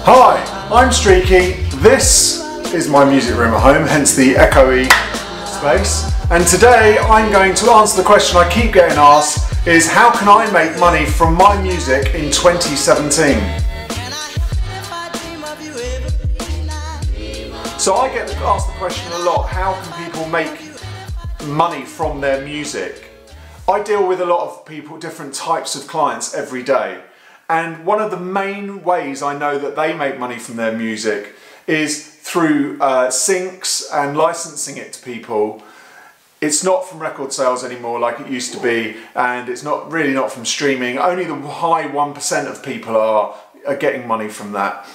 Hi, I'm Streaky. This is my music room at home, hence the echoey space. And today I'm going to answer the question I keep getting asked, is how can I make money from my music in 2017? So I get asked the question a lot, how can people make money from their music? I deal with a lot of people, different types of clients every day. And one of the main ways I know that they make money from their music is through syncs and licensing it to people. It's not from record sales anymore like it used to be, and it's not from streaming. Only the high 1% of people are getting money from that.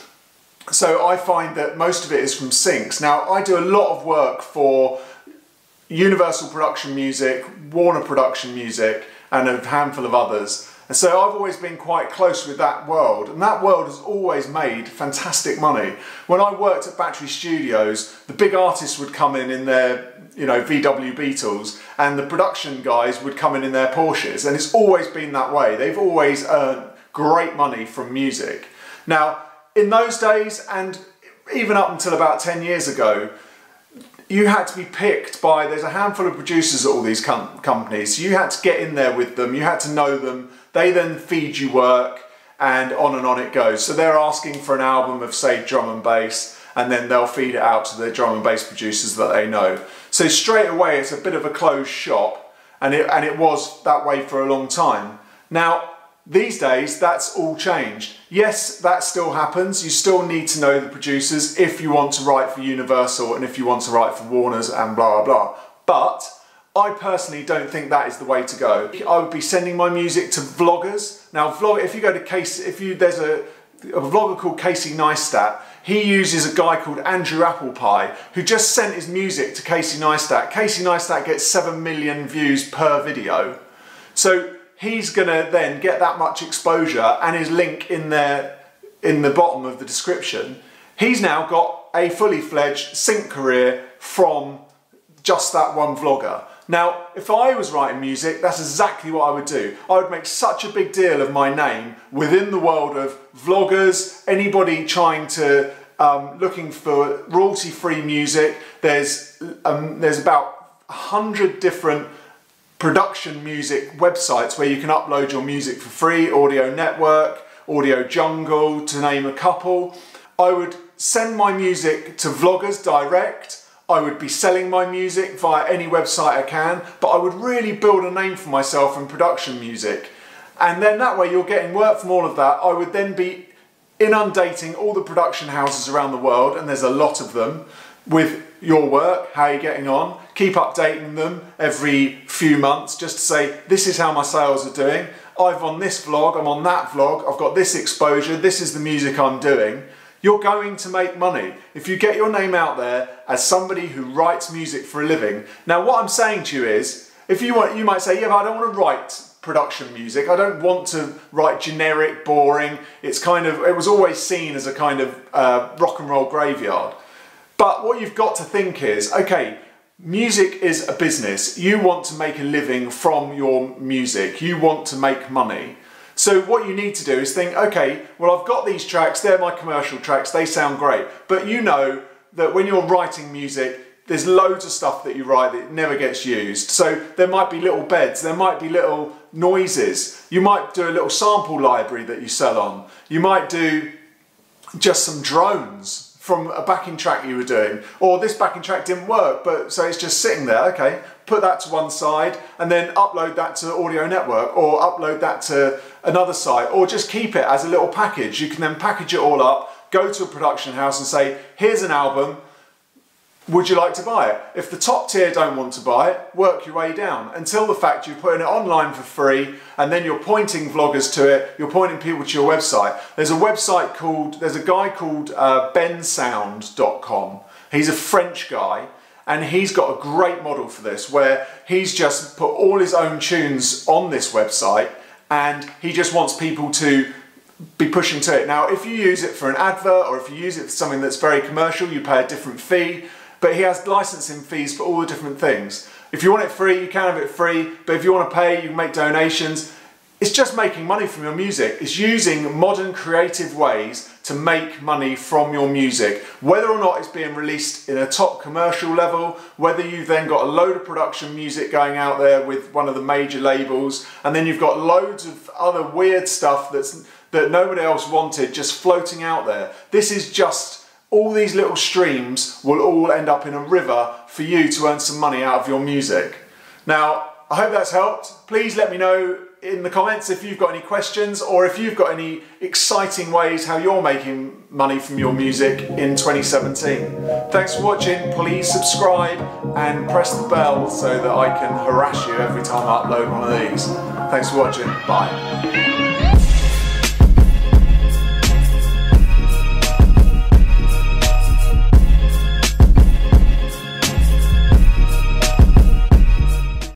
So I find that most of it is from syncs. Now, I do a lot of work for Universal Production Music, Warner Production Music, and a handful of others. And so I've always been quite close with that world, and that world has always made fantastic money. When I worked at Battery Studios, the big artists would come in their, VW Beetles, and the production guys would come in their Porsches, and it's always been that way. They've always earned great money from music. Now, in those days, and even up until about 10 years ago, you had to be picked by, there's a handful of producers at all these companies, so you had to get in there with them, you had to know them, they then feed you work, and on it goes. So they're asking for an album of, say, drum and bass, and then they'll feed it out to the drum and bass producers that they know. So straight away it's a bit of a closed shop, and it was that way for a long time. Now, these days, that's all changed. Yes, that still happens. You still need to know the producers if you want to write for Universal and if you want to write for Warner's and blah, blah, blah. But I personally don't think that is the way to go. I would be sending my music to vloggers. Now, if you go to there's a vlogger called Casey Neistat. He uses a guy called Andrew Applepie who just sent his music to Casey Neistat. Casey Neistat gets 7 million views per video. So he's gonna then get that much exposure, and his link in the bottom of the description. He's now got a fully fledged sync career from just that one vlogger. Now, if I was writing music, that's exactly what I would do. I would make such a big deal of my name within the world of vloggers, anybody trying to, looking for royalty-free music. There's about 100 different production music websites where you can upload your music for free, Audio Network, Audio Jungle, to name a couple. I would send my music to vloggers direct. I would be selling my music via any website I can, but I would really build a name for myself in production music. And then that way you're getting work from all of that. I would then be inundating all the production houses around the world, and there's a lot of them, with your work, how you're getting on. Keep updating them every few months just to say, this is how my sales are doing. I'm on this vlog, I'm on that vlog, I've got this exposure, this is the music I'm doing. You're going to make money if you get your name out there as somebody who writes music for a living. Now, what I'm saying to you is, if you want, you might say, yeah, but I don't want to write production music. I don't want to write generic, boring. It was always seen as a kind of rock and roll graveyard. But what you've got to think is, okay, music is a business. You want to make a living from your music. You want to make money. So what you need to do is think, okay, well, I've got these tracks, they're my commercial tracks, they sound great. But you know that when you're writing music, there's loads of stuff that you write that never gets used. So there might be little beds, there might be little noises. You might do a little sample library that you sell on. You might do just some drones from a backing track you were doing, or this backing track didn't work, but so it's just sitting there. Okay, put that to one side and then upload that to Audio Network, or upload that to another site, or just keep it as a little package. You can then package it all up, go to a production house and say, here's an album, would you like to buy it? If the top tier don't want to buy it, work your way down until the fact you're putting it online for free, and then you're pointing vloggers to it, you're pointing people to your website. There's a guy called bensound.com. He's a French guy, and he's got a great model for this, where he's just put all his own tunes on this website, and he just wants people to be pushing to it. Now, if you use it for an advert, or if you use it for something that's very commercial, you pay a different fee. But he has licensing fees for all the different things. If you want it free, you can have it free, but if you want to pay, you can make donations. It's just making money from your music. It's using modern creative ways to make money from your music. Whether or not it's being released in a top commercial level, whether you've then got a load of production music going out there with one of the major labels, and then you've got loads of other weird stuff that nobody else wanted just floating out there. This is just, all these little streams will all end up in a river for you to earn some money out of your music. Now, I hope that's helped. Please let me know in the comments if you've got any questions, or if you've got any exciting ways how you're making money from your music in 2017. Thanks for watching. Please subscribe and press the bell so that I can harass you every time I upload one of these. Thanks for watching. Bye.